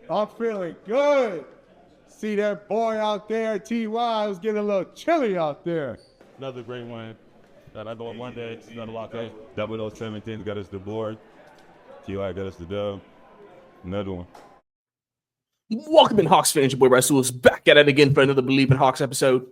I'm feeling good. See that boy out there, T.Y. It was getting a little chilly out there. Another great one. Another one day. Another lock. Double those 17 got us the board. T.Y. got us the dub. Another one. Welcome in, Hawks fans. Your boy Bryce Lewis back at it again for another Believe in Hawks episode.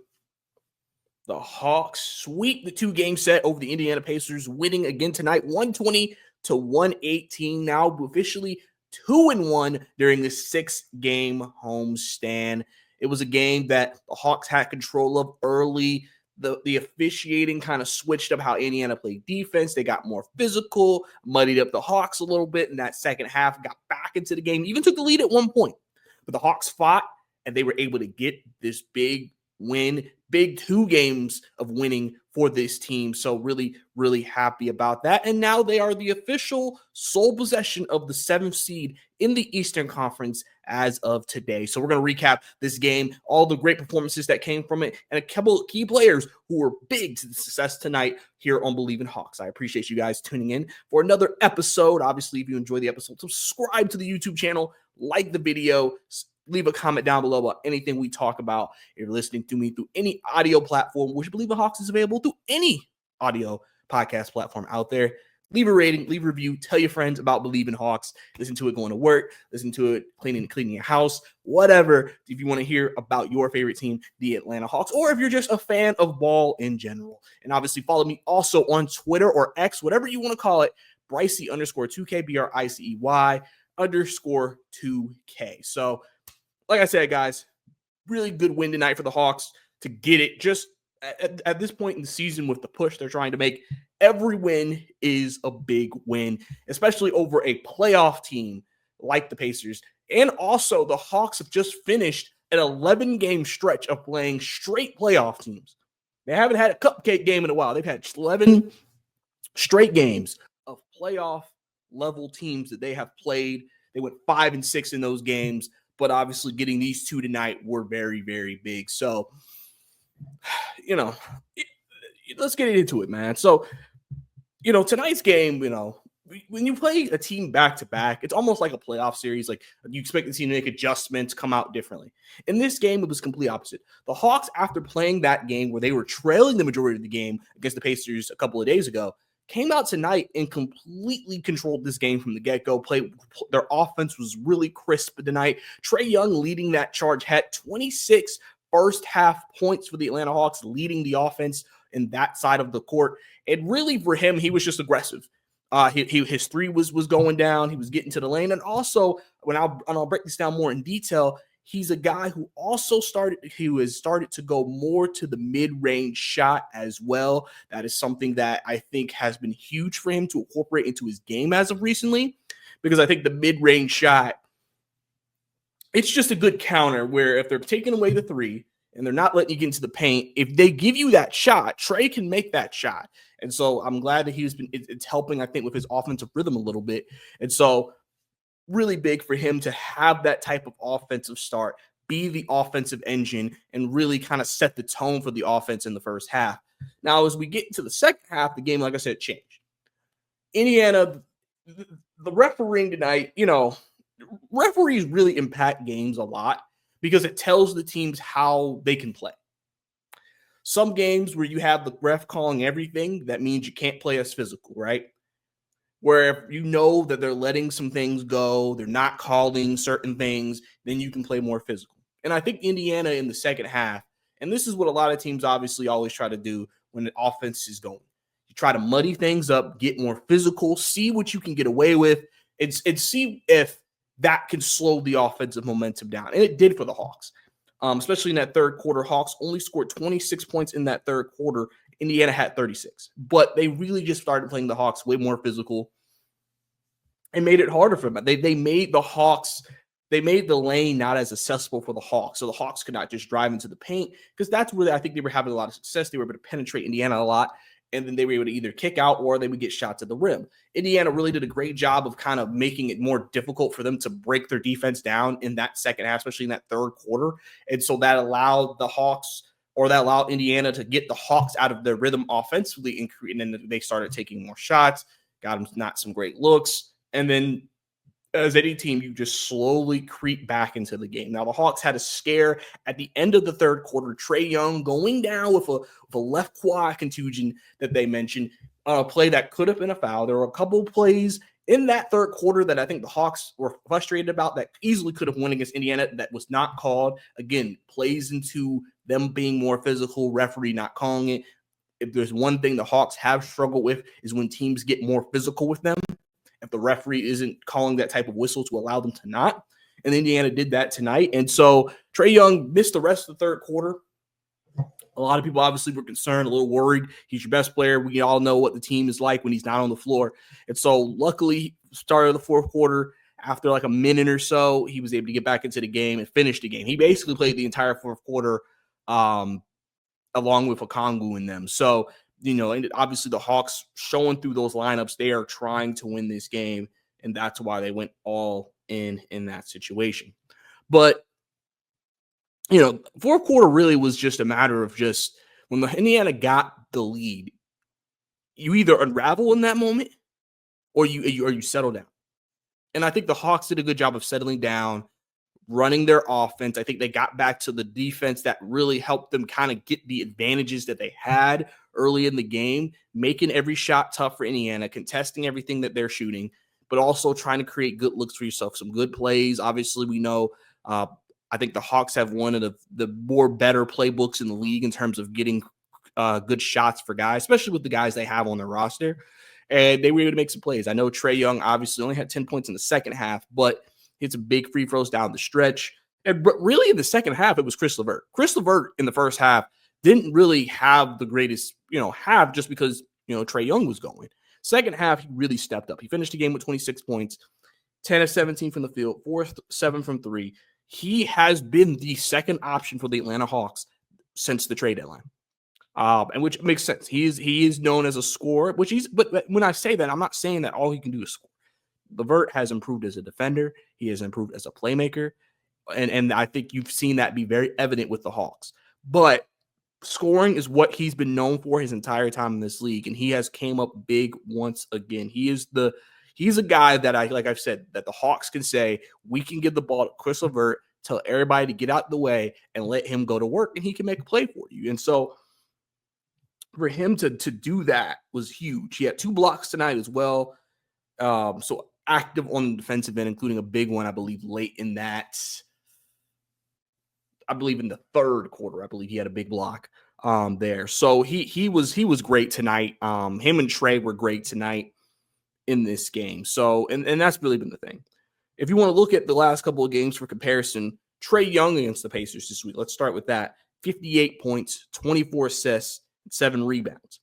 The Hawks sweep the two-game set over the Indiana Pacers, winning again tonight, 120-118. Now officially 2-1 during this 6-game homestand. It was a game that the Hawks had control of early. The officiating kind of switched up how Indiana played defense. They got more physical, muddied up the Hawks a little bit in that second half, got back into the game, even took the lead at one point. But the Hawks fought, and they were able to get this big win, big 2 games of winning for this team. So really, really happy about that. And now they are the official sole possession of the 7th seed in the Eastern Conference as of today. So we're going to recap this game, all the great performances that came from it, and a couple of key players who were big to the success tonight here on Believe in Hawks. I appreciate you guys tuning in for another episode. Obviously, if you enjoy the episode, subscribe to the YouTube channel, like the video, leave a comment down below about anything we talk about. If you're listening to me through any audio platform, which Believe in Hawks is available through any audio podcast platform out there, leave a rating, leave a review, tell your friends about Believe in Hawks, listen to it going to work, listen to it cleaning your house, whatever. If you want to hear about your favorite team, the Atlanta Hawks, or if you're just a fan of ball in general. And obviously follow me also on Twitter or X, whatever you want to call it, Bricey_2K, BRICEY_2K. So, like I said, guys, really good win tonight for the Hawks to get it. Just at this point in the season with the push they're trying to make, every win is a big win, especially over a playoff team like the Pacers. And also, the Hawks have just finished an 11-game stretch of playing straight playoff teams. They haven't had a cupcake game in a while. They've had 11 straight games of playoff-level teams that they have played. They went 5-6 in those games. But obviously getting these 2 tonight were very, very big. So, let's get into it, man. So, tonight's game, when you play a team back-to-back, it's almost like a playoff series. Like, you expect the team to make adjustments, come out differently. In this game, it was complete opposite. The Hawks, after playing that game where they were trailing the majority of the game against the Pacers a couple of days ago, came out tonight and completely controlled this game from the get-go. Their offense was really crisp tonight. Trae Young leading that charge, had 26 first-half points for the Atlanta Hawks, leading the offense in that side of the court. And really, for him, he was just aggressive. His 3 was going down. He was getting to the lane. And also, I'll break this down more in detail, he's a guy who also started to go more to the mid-range shot as well. That is something that I think has been huge for him to incorporate into his game as of recently, because I think the mid-range shot, it's just a good counter where if they're taking away the 3 and they're not letting you get into the paint, if they give you that shot, Trae can make that shot. And so I'm glad that it's helping, I think, with his offensive rhythm a little bit. And so really big for him to have that type of offensive start, be the offensive engine, and really kind of set the tone for the offense in the first half. Now, as we get into the second half, the game, like I said, changed. Indiana, the refereeing tonight, referees really impact games a lot because it tells the teams how they can play. Some games where you have the ref calling everything, that means you can't play as physical, right? Where you know that they're letting some things go, they're not calling certain things, then you can play more physical. And I think Indiana in the second half, and this is what a lot of teams obviously always try to do when the offense is going. You try to muddy things up, get more physical, see what you can get away with, and see if that can slow the offensive momentum down. And it did for the Hawks, especially in that third quarter. Hawks only scored 26 points in that third quarter. Indiana had 36, but they really just started playing the Hawks way more physical and made it harder for them. They made the Hawks, they made the lane not as accessible for the Hawks, so the Hawks could not just drive into the paint, because that's where I think they were having a lot of success. They were able to penetrate Indiana a lot, and then they were able to either kick out or they would get shots at the rim. Indiana really did a great job of kind of making it more difficult for them to break their defense down in that second half, especially in that third quarter. And so that allowed the Hawks, or that allowed Indiana to get the Hawks out of their rhythm offensively, and then they started taking more shots, got them not some great looks, and then as any team, you just slowly creep back into the game. Now, the Hawks had a scare at the end of the third quarter. Trae Young going down with a left quad contusion that they mentioned, a play that could have been a foul. There were a couple of plays in that third quarter that I think the Hawks were frustrated about that easily could have won against Indiana that was not called. Again, plays into them being more physical, referee not calling it. If there's one thing the Hawks have struggled with is when teams get more physical with them, if the referee isn't calling that type of whistle to allow them to not. And Indiana did that tonight. And so Trae Young missed the rest of the third quarter. A lot of people obviously were concerned, a little worried. He's your best player. We all know what the team is like when he's not on the floor. And so luckily, started the fourth quarter, after like a minute or so, he was able to get back into the game and finish the game. He basically played the entire fourth quarter along with Okongwu in them. So, and obviously the Hawks showing through those lineups, they are trying to win this game, and that's why they went all in that situation. But fourth quarter really was just a matter of just when the Indiana got the lead, you either unravel in that moment or you settle down. And I think the Hawks did a good job of settling down, running their offense. I think they got back to the defense that really helped them kind of get the advantages that they had early in the game, making every shot tough for Indiana, contesting everything that they're shooting, but also trying to create good looks for yourself, some good plays. Obviously, we know I think the Hawks have one of the more better playbooks in the league in terms of getting good shots for guys, especially with the guys they have on their roster. And they were able to make some plays. I know Trae Young obviously only had 10 points in the second half, but hit some big free throws down the stretch. And really in the second half, it was Chris Levert. Chris Levert in the first half didn't really have the greatest, have just because, Trae Young was going. Second half, he really stepped up. He finished the game with 26 points, 10 of 17 from the field, 4-7 from 3. He has been the second option for the Atlanta Hawks since the trade deadline. And which makes sense. He is known as a scorer, but when I say that, I'm not saying that all he can do is score. Levert has improved as a defender. He has improved as a playmaker. And I think you've seen that be very evident with the Hawks. But scoring is what he's been known for his entire time in this league. And he has came up big once again. He's a guy that like I've said, that the Hawks can say, we can give the ball to Chris Levert, tell everybody to get out the way and let him go to work, and he can make a play for you. And so for him to do that was huge. He had 2 blocks tonight as well. So active on the defensive end, including a big one, I believe, late in that. I believe in the third quarter, I believe he had a big block there. So he was great tonight. Him and Trae were great tonight in this game. So, and that's really been the thing. If you want to look at the last couple of games for comparison, Trae Young against the Pacers this week, let's start with that. 58 points, 24 assists, 7 rebounds.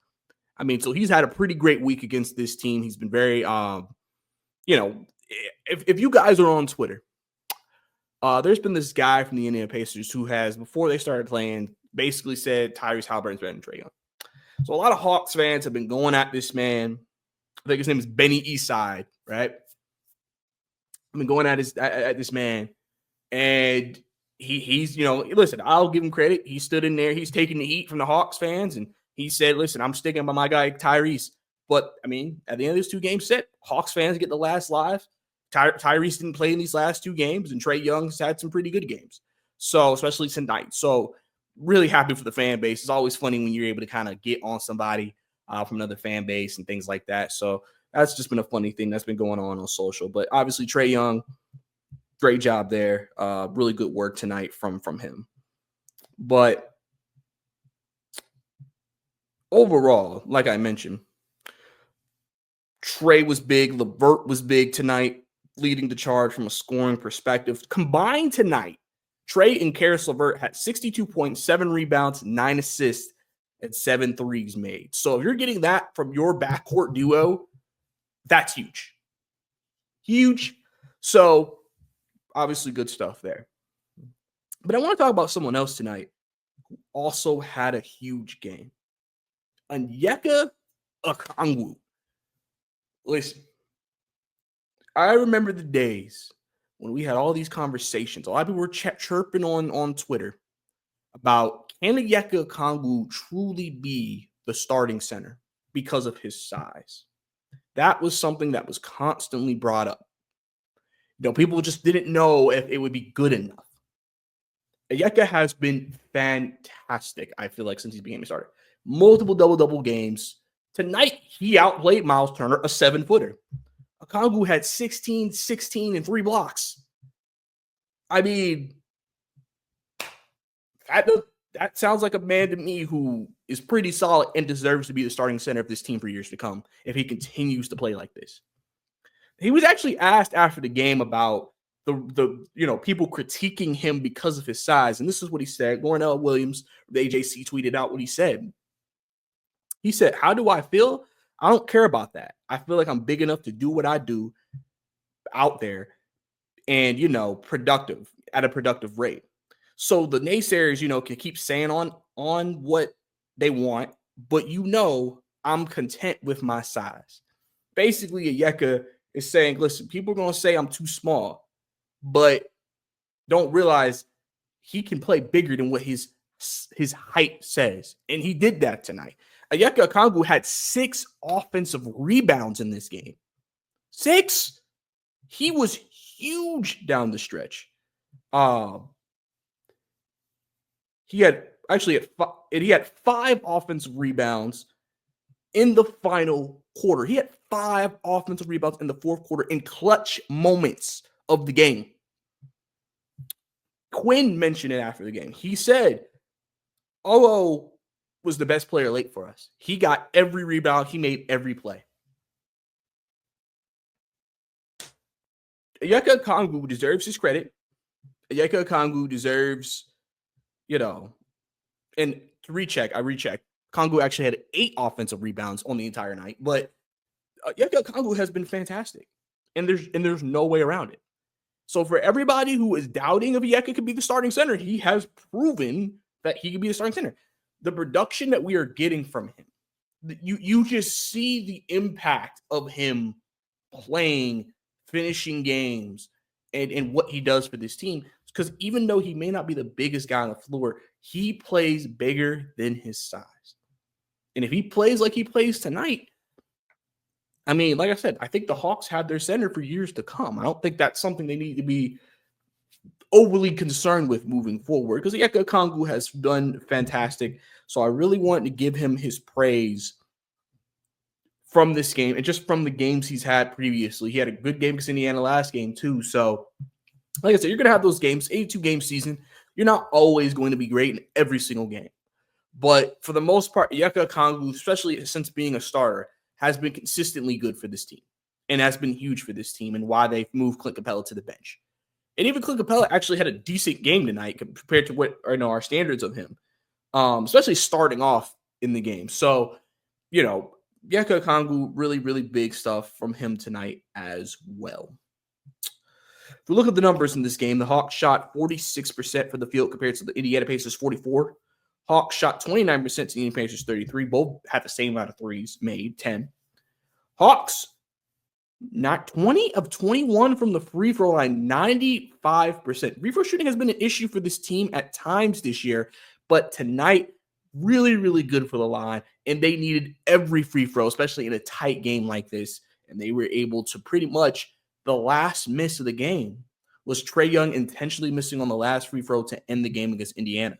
I mean, so he's had a pretty great week against this team. He's been very, if you guys are on Twitter, there's been this guy from the Indiana Pacers who has, before they started playing, basically said Tyrese Halliburton's better than Trae Young. So a lot of Hawks fans have been going at this man. I think his name is Benny Eastside, right? I've been going at this man, and he's listen, I'll give him credit. He stood in there. He's taking the heat from the Hawks fans, and he said, listen, I'm sticking by my guy Tyrese. But, I mean, at the end of this 2-game set, Hawks fans get the last live. Tyrese didn't play in these last 2 games, and Trae Young's had some pretty good games. So, especially tonight. So, really happy for the fan base. It's always funny when you're able to kind of get on somebody from another fan base and things like that. So, that's just been a funny thing that's been going on social. But obviously, Trae Young, great job there. Really good work tonight from him. But overall, like I mentioned, Trae was big. Levert was big tonight, leading the charge from a scoring perspective. Combined tonight, Trae and Karis Levert had 62 points, 7 rebounds, 9 assists, and 7 threes made. So if you're getting that from your backcourt duo, that's huge. Huge. So obviously good stuff there. But I want to talk about someone else tonight who also had a huge game. Levert and Okongwu. Listen, I remember the days when we had all these conversations. A lot of people were chirping on Twitter about, can Levert and Okongwu truly be the starting center because of his size? That was something that was constantly brought up. People just didn't know if it would be good enough. Onyeka has been fantastic, I feel like, since he's became a starter. Multiple double-double games. Tonight, he outplayed Miles Turner, a 7-footer. Okongwu had 16, 16, and 3 blocks. I mean, that sounds like a man to me who is pretty solid and deserves to be the starting center of this team for years to come if he continues to play like this. He was actually asked after the game about the people critiquing him because of his size, and this is what he said. Lornell Williams, the AJC, tweeted out what he said. He said, "How do I feel? I don't care about that. I feel like I'm big enough to do what I do out there and, productive at a productive rate." So the naysayers, can keep saying on what they want, but I'm content with my size. Basically, Onyeka is saying, listen, people are going to say I'm too small, but don't realize he can play bigger than what his height says. And he did that tonight. Onyeka Okongwu had 6 offensive rebounds in this game. 6. He was huge down the stretch. He had 5 offensive rebounds in the final quarter. He had 5 offensive rebounds in the fourth quarter in clutch moments of the game. Quinn mentioned it after the game. He said, Olo was the best player late for us. He got every rebound. He made every play. Onyeka Okongwu deserves his credit. Onyeka Okongwu deserves, and to recheck. Okongwu actually had 8 offensive rebounds on the entire night, but Onyeka Okongwu has been fantastic, and there's no way around it. So for everybody who is doubting if Onyeka could be the starting center, he has proven that he could be the starting center. The production that we are getting from him, you just see the impact of him playing, finishing games, and what he does for this team. Because even though he may not be the biggest guy on the floor, he plays bigger than his size. And if he plays like he plays tonight, I mean, like I said, I think the Hawks have their center for years to come. I don't think that's something they need to be overly concerned with moving forward, because Onyeka Okongwu has done fantastic. So I really wanted to give him his praise from this game and just from the games he's had previously. He had a good game against Indiana last game too. So like I said, you're going to have those games, 82-game season. You're not always going to be great in every single game. But for the most part, Onyeka Okongwu, especially since being a starter, has been consistently good for this team and has been huge for this team and why they've moved Clint Capella to the bench. And even Clint Capella actually had a decent game tonight compared to what our standards of him, especially starting off in the game. So, Onyeka Okongwu, really, really big stuff from him tonight as well. If we look at the numbers in this game, the Hawks shot 46% from the field compared to the Indiana Pacers 44. Hawks shot 29% to the Indiana Pacers 33. Both had the same amount of threes made, 10. Hawks, not 20 of 21 from the free throw line, 95%. Free throw shooting has been an issue for this team at times this year, but tonight, really, really good for the line, and they needed every free throw, especially in a tight game like this, and they were able to pretty much. The last miss of the game was Trae Young intentionally missing on the last free throw to end the game against Indiana,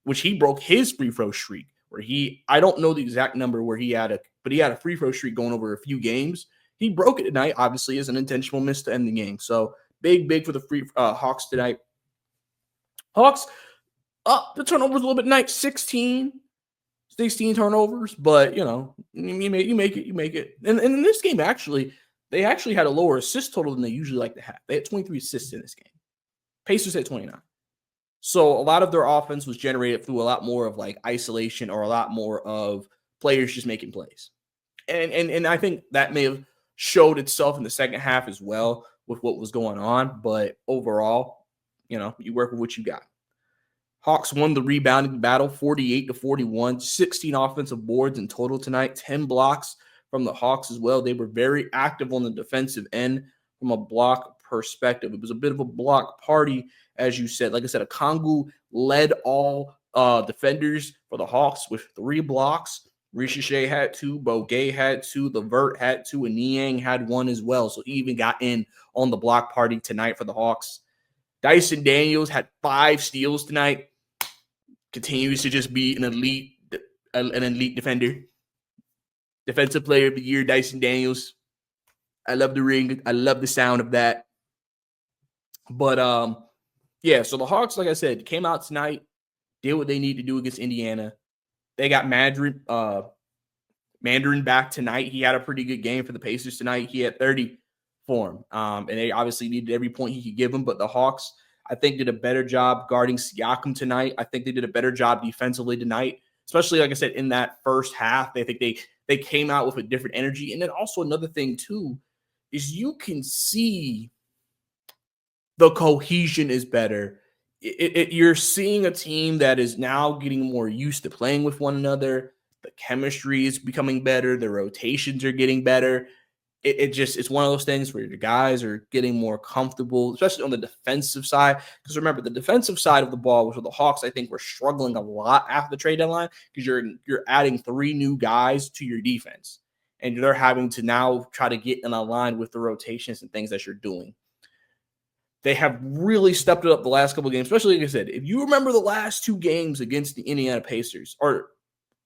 which he broke his free throw streak where I don't know the exact number where he had but he had a free throw streak going over a few games. He broke it tonight, obviously, as an intentional miss to end the game. So big for the Hawks tonight. Hawks up the turnovers a little bit tonight, 16 turnovers, but you make it. And in this game, they actually had a lower assist total than they usually like to have. They had 23 assists in this game. Pacers had 29. So a lot of their offense was generated through a lot more of like isolation or a lot more of players just making plays. And I think that may have showed itself in the second half as well with what was going on. But overall, you work with what you got. Hawks won the rebounding battle 48-41, 16 offensive boards in total tonight, 10 blocks from the Hawks as well. They were very active on the defensive end from a block perspective. It was a bit of a block party, as you said. Like I said, Okongwu led all defenders for the Hawks with 3 blocks. Ricochet had 2, Boguet had 2, Levert had 2, and Niang had 1 as well. So he even got in on the block party tonight for the Hawks. Dyson Daniels had 5 steals tonight. Continues to just be an elite defender. Defensive Player of the Year, Dyson Daniels. I love the ring. I love the sound of that. But yeah, so the Hawks, like I said, came out tonight, did what they need to do against Indiana. They got Mandarin back tonight. He had a pretty good game for the Pacers tonight. He had 30 for him. And they obviously needed every point he could give them. But the Hawks, I think, did a better job guarding Siakam tonight. I think they did a better job defensively tonight, especially, like I said, in that first half. They think they came out with a different energy. And then also another thing, too, is you can see the cohesion is better. You're seeing a team that is now getting more used to playing with one another. The chemistry is becoming better. The rotations are getting better. It's one of those things where the guys are getting more comfortable, especially on the defensive side. Because remember, the defensive side of the ball, which were the Hawks, I think, were struggling a lot after the trade deadline because you're adding 3 new guys to your defense, and they're having to now try to get in line with the rotations and things that you're doing. They have really stepped it up the last couple of games, especially, like I said, if you remember the last 2 games against the Indiana Pacers, or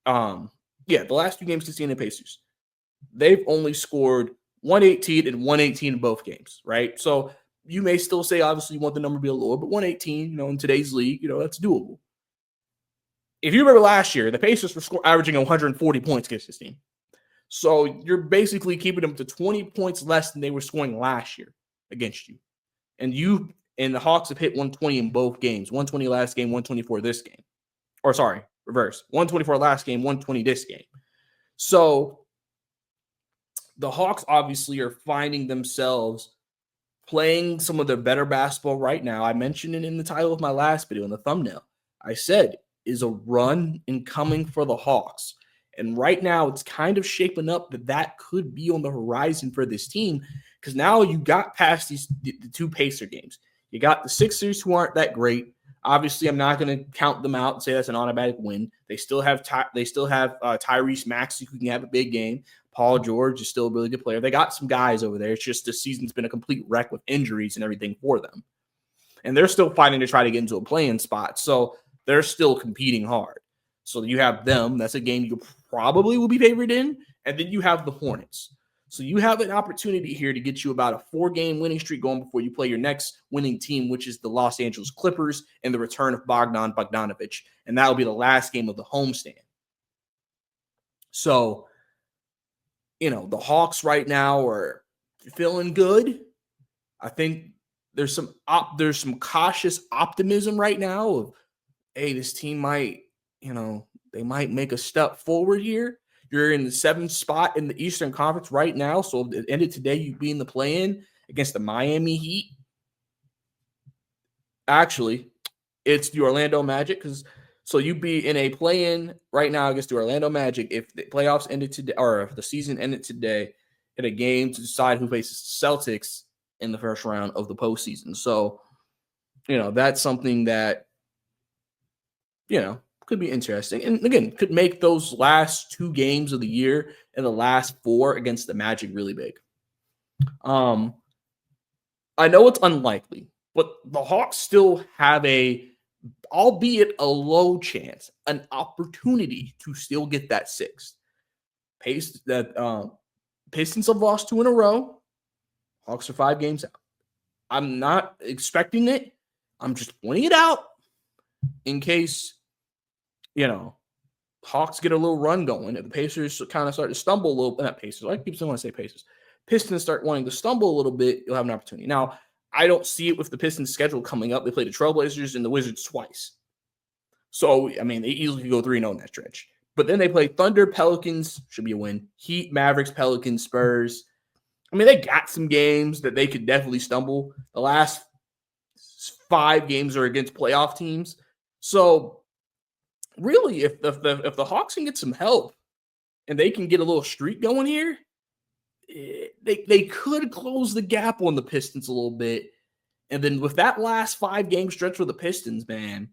the last 2 games against the Indiana Pacers, they've only scored 118 and 118 in both games, right? So you may still say, obviously, you want the number to be a little lower, but 118, in today's league, that's doable. If you remember last year, the Pacers were averaging 140 points against this team. So you're basically keeping them to 20 points less than they were scoring last year against you. And the Hawks have hit 120 in both games. 120 last game, 124 this game. Or sorry, reverse. 124 last game, 120 this game. So the Hawks obviously are finding themselves playing some of their better basketball right now. I mentioned it in the title of my last video, in the thumbnail. I said, is a run incoming for the Hawks. And right now, it's kind of shaping up that could be on the horizon for this team, because now you got past the 2 Pacer games. You got the Sixers, who aren't that great. Obviously, I'm not going to count them out and say that's an automatic win. They still have Tyrese Maxey, who can have a big game. Paul George is still a really good player. They got some guys over there. It's just this season's been a complete wreck with injuries and everything for them. And they're still fighting to try to get into a play-in spot. So they're still competing hard. So you have them. That's a game you probably will be favored in. And then you have the Hornets. So you have an opportunity here to get you about a 4-game winning streak going before you play your next winning team, which is the Los Angeles Clippers, and the return of Bogdan Bogdanovic. And that will be the last game of the homestand. So, the Hawks right now are feeling good. I think there's some cautious optimism right now of, hey, this team might, they might make a step forward here. You're in the 7th spot in the Eastern Conference right now. So at the end of today, you'd be in the play-in against the Miami Heat. Actually, it's the Orlando Magic, so you'd be in a play-in right now against the Orlando Magic if the playoffs ended today, or if the season ended today, in a game to decide who faces the Celtics in the first round of the postseason. So, that's something that, could be interesting. And again, could make those last 2 games of the year and the last 4 against the Magic really big. I know it's unlikely, but the Hawks still have albeit a low chance, an opportunity to still get that 6th. Pistons have lost 2 in a row. Hawks are 5 games out. I'm not expecting it. I'm just pointing it out in case, Hawks get a little run going. If the Pacers kind of start to stumble a little bit, not Pacers, I keep saying want to say Pacers. Pistons start wanting to stumble a little bit, you'll have an opportunity. Now, I don't see it with the Pistons schedule coming up. They play the Trailblazers and the Wizards twice. So, they easily could go 3-0 in that stretch. But then they play Thunder, Pelicans, should be a win. Heat, Mavericks, Pelicans, Spurs. They got some games that they could definitely stumble. The last 5 games are against playoff teams. So, really, if the Hawks can get some help and they can get a little streak going here, they could close the gap on the Pistons a little bit. And then with that last 5-game stretch for the Pistons, man,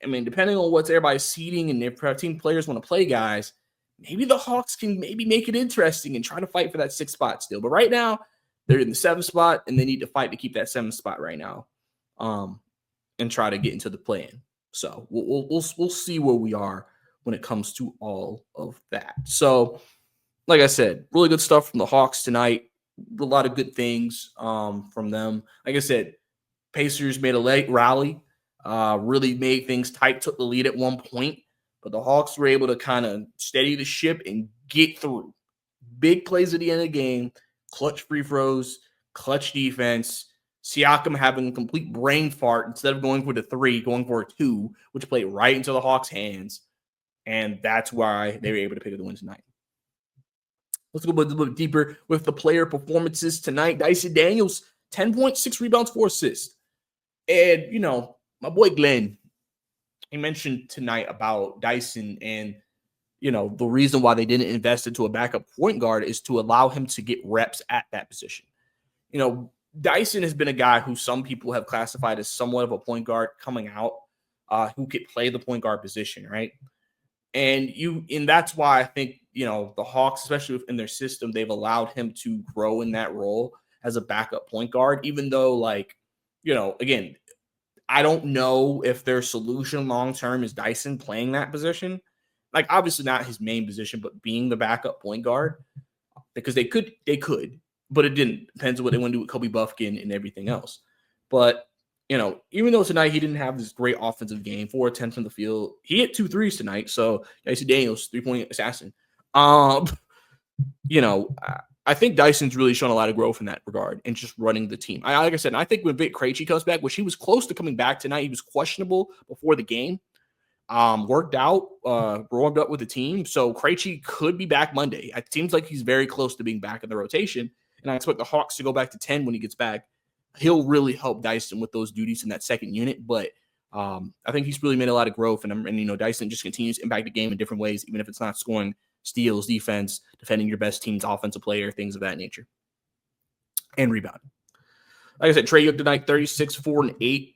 I mean, depending on what's everybody's seeding and if team players want to play guys, maybe the Hawks can maybe make it interesting and try to fight for that 6th spot still. But right now, they're in the 7th spot, and they need to fight to keep that 7th spot right now, and try to get into the play-in. So we'll see where we are when it comes to all of that. So, like I said, really good stuff from the Hawks tonight. A lot of good things from them. Like I said, Pacers made a late rally, really made things tight, took the lead at one point, but the Hawks were able to kind of steady the ship and get through. Big plays at the end of the game, clutch free throws, clutch defense. Siakam having a complete brain fart instead of going for the 3, going for a 2, which played right into the Hawks' hands. And that's why they were able to pick up the win tonight. Let's go a little bit deeper with the player performances tonight. Dyson Daniels, 10.6 rebounds, 4 assists. And, you know, my boy Glenn, he mentioned tonight about Dyson and, you know, the reason why they didn't invest into a backup point guard is to allow him to get reps at that position. You know, Dyson has been a guy who some people have classified as somewhat of a point guard coming out, who could play the point guard position, right? And that's why I think, you know, the Hawks, especially in their system, they've allowed him to grow in that role as a backup point guard, even though, like, you know, again, I don't know if their solution long-term is Dyson playing that position. Like, obviously not his main position, but being the backup point guard, because they could, but it didn't. Depends on what they want to do with Kobe Buffkin and everything else. But, you know, even though tonight he didn't have this great offensive game, 4 attempts from the field, he hit 2 threes tonight. So Dyson Daniels, 3-point assassin. You know, I think Dyson's really shown a lot of growth in that regard and just running the team. Like I said, I think when Vic Krejci comes back, which he was close to coming back tonight, he was questionable before the game. Worked out, warmed up with the team. So Krejci could be back Monday. It seems like he's very close to being back in the rotation. And I expect the Hawks to go back to 10 when he gets back. He'll really help Dyson with those duties in that second unit. But I think he's really made a lot of growth. And you know, Dyson just continues to impact the game in different ways, even if it's not scoring, steals, defense, defending your best team's offensive player, things of that nature. And rebounding. Like I said, Trae Young tonight, 36, 4, and 8.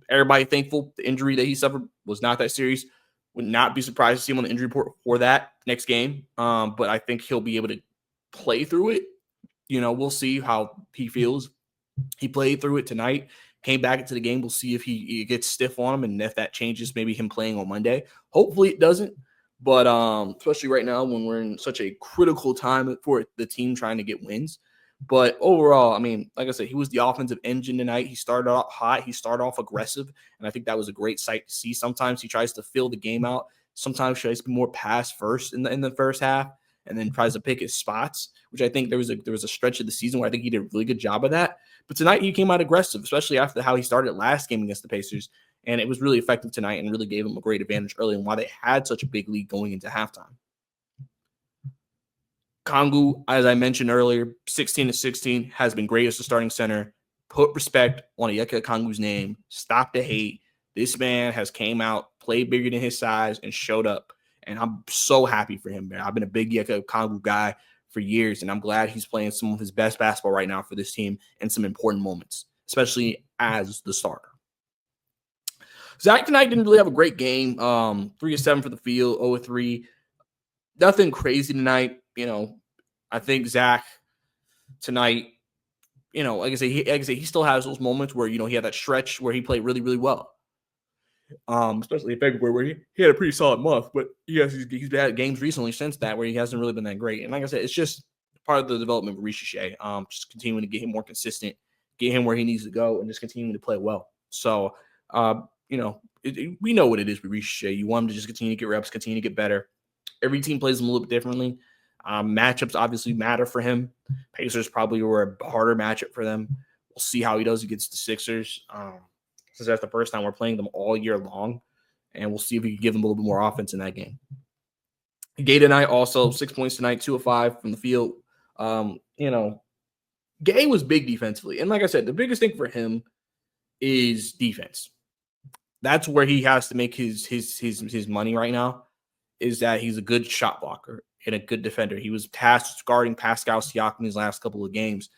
Everybody thankful the injury that he suffered was not that serious. Would not be surprised to see him on the injury report for that next game. But I think he'll be able to play through it. You know, we'll see how he feels. He played through it tonight, came back into the game. We'll see if he gets stiff on him and if that changes maybe him playing on Monday. Hopefully it doesn't. But especially right now when we're in such a critical time for the team trying to get wins. But overall, I mean, like I said, he was the offensive engine tonight. He started off hot. He started off aggressive. And I think that was a great sight to see. Sometimes he tries to fill the game out. Sometimes he tries to be more pass first in the first half and then tries to pick his spots, which I think there was a stretch of the season where I think he did a really good job of that. But tonight he came out aggressive, especially after how he started last game against the Pacers. And it was really effective tonight and really gave him a great advantage early and why they had such a big lead going into halftime. Okongwu, as I mentioned earlier, 16-16, has been great as the starting center. Put respect on Onyeka Okongwu's name. Stop the hate. This man has came out, played bigger than his size, and showed up. And I'm so happy for him, man. I've been a big Onyeka Okongwu guy for years, and I'm glad he's playing some of his best basketball right now for this team in some important moments, especially as the starter. Zach tonight didn't really have a great game. 3-7 for the field, 0-3. Nothing crazy tonight. You know, I think Zach tonight, you know, like I say, he still has those moments where, you know, he had that stretch where he played really, really well. Especially in February where he had a pretty solid month, but he's had games recently since that where he hasn't really been that great. And like I said, it's just part of the development of Riche. Just continuing to get him more consistent, get him where he needs to go, and just continuing to play well. So, you know, we know what it is with Riche. You want him to just continue to get reps, continue to get better. Every team plays him a little bit differently. Matchups obviously matter for him. Pacers probably were a harder matchup for them. We'll see how he does against the Sixers. Since that's the first time we're playing them all year long. And we'll see if we can give them a little bit more offense in that game. Gay tonight also, 6 points tonight, 2 of 5 from the field. You know, Gay was big defensively. And like I said, the biggest thing for him is defense. That's where he has to make his money right now, is that he's a good shot blocker and a good defender. He was tasked guarding Pascal Siakam his last couple of games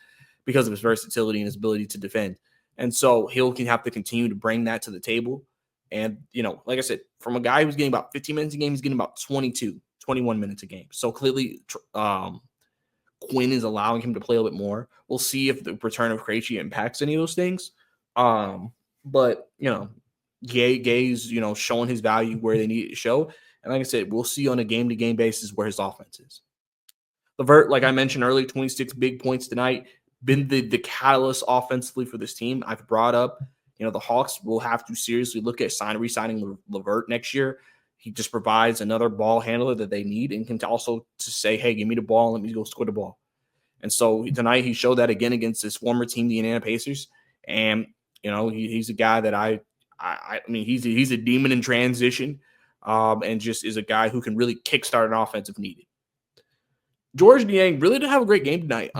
because of his versatility and his ability to defend. And so he'll have to continue to bring that to the table. And, like I said, from a guy who's getting about 15 minutes a game, he's getting about 22, 21 minutes a game. So clearly, Quinn is allowing him to play a little bit more. We'll see if the return of Krejci impacts any of those things. But Gay's, showing his value where they need it to show. And like I said, we'll see on a game-to-game basis where his offense is. Levert, like I mentioned earlier, 26 big points tonight, been the catalyst offensively for this team. I've brought up, the Hawks will have to seriously look at re-signing Levert next year. He just provides another ball handler that they need and can also to say, hey, give me the ball, let me go score the ball. And so tonight he showed that again against his former team, the Indiana Pacers. And, he's a guy that I mean, he's a demon in transition, and just is a guy who can really kickstart an offense if needed. George Niang really did have a great game tonight.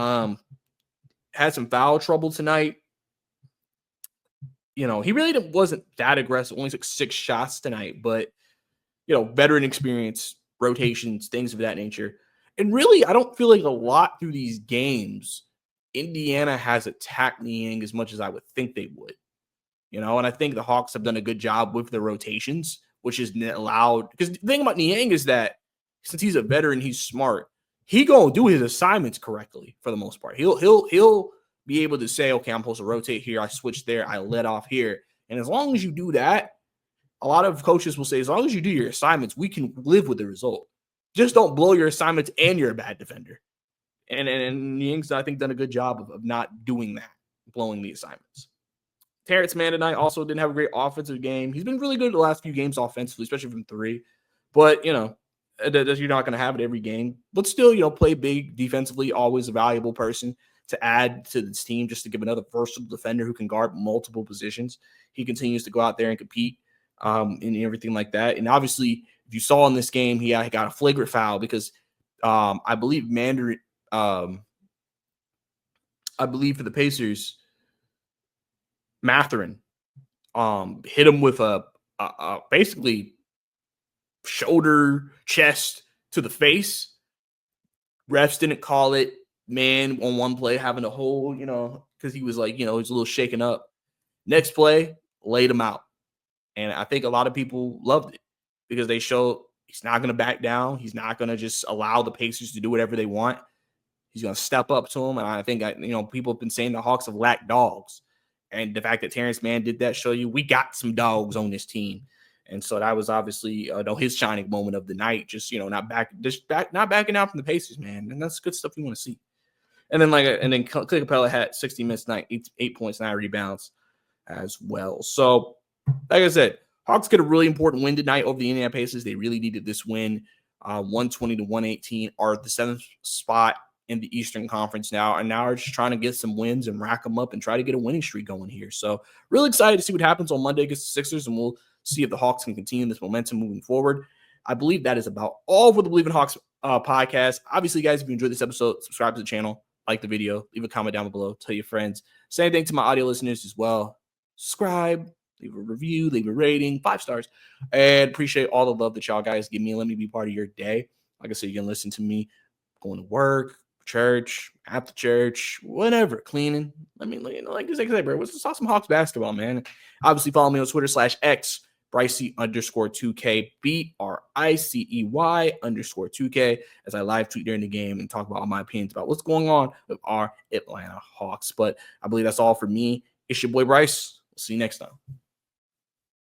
Had some foul trouble tonight. He really wasn't that aggressive. Only took 6 shots tonight, but veteran experience, rotations, things of that nature. And really, I don't feel like a lot through these games, Indiana has attacked Niang as much as I would think they would. And I think the Hawks have done a good job with the rotations, which is allowed. Because the thing about Niang is that since he's a veteran, he's smart. He gonna do his assignments correctly for the most part. He'll be able to say, okay, I'm supposed to rotate here. I switch there. I let off here. And as long as you do that, a lot of coaches will say, as long as you do your assignments, we can live with the result. Just don't blow your assignments and you're a bad defender. And Niang's, I think, done a good job of not doing that, blowing the assignments. Terrence Mann tonight also didn't have a great offensive game. He's been really good the last few games offensively, especially from 3. But, you're not going to have it every game. But still, play big defensively, always a valuable person to add to this team just to give another versatile defender who can guard multiple positions. He continues to go out there and compete and everything like that. And obviously, if you saw in this game, he got a flagrant foul because I believe for the Pacers, Mathurin hit him with a basically shoulder, chest to the face. Refs didn't call it. Man on one play having a hole, because he was like, he was a little shaken up. Next play, laid him out. And I think a lot of people loved it because they showed he's not going to back down. He's not going to just allow the Pacers to do whatever they want. He's going to step up to him. And I think, people have been saying the Hawks have lacked dogs. And the fact that Terrence Mann did that show you we got some dogs on this team. And so that was obviously his shining moment of the night. Just not backing out from the Pacers, man. And that's good stuff you want to see. And then Clint Capella had 60 minutes tonight, 8 points, 9 rebounds as well. So, like I said, Hawks get a really important win tonight over the Indiana Pacers. They really needed this win. 120-118 are the 7th spot in the Eastern Conference now, and now are just trying to get some wins and rack them up and try to get a winning streak going here. So, really excited to see what happens on Monday against the Sixers, and we'll see if the Hawks can continue this momentum moving forward. I believe that is about all for the Believe in Hawks podcast. Obviously, guys, if you enjoyed this episode, subscribe to the channel, like the video, leave a comment down below, tell your friends. Same thing to my audio listeners as well. Subscribe, leave a review, leave a rating, 5 stars. And appreciate all the love that y'all guys give me. Let me be part of your day. Like I said, you can listen to me going to work, church, after church, whatever, cleaning. I mean, like I said, bro, let's talk some Hawks basketball, man. Obviously, follow me on Twitter /X, Bricey_2K, BRICEY_2K, as I live tweet during the game and talk about all my opinions about what's going on with our Atlanta Hawks. But I believe that's all for me. It's your boy Bryce. We'll see you next time.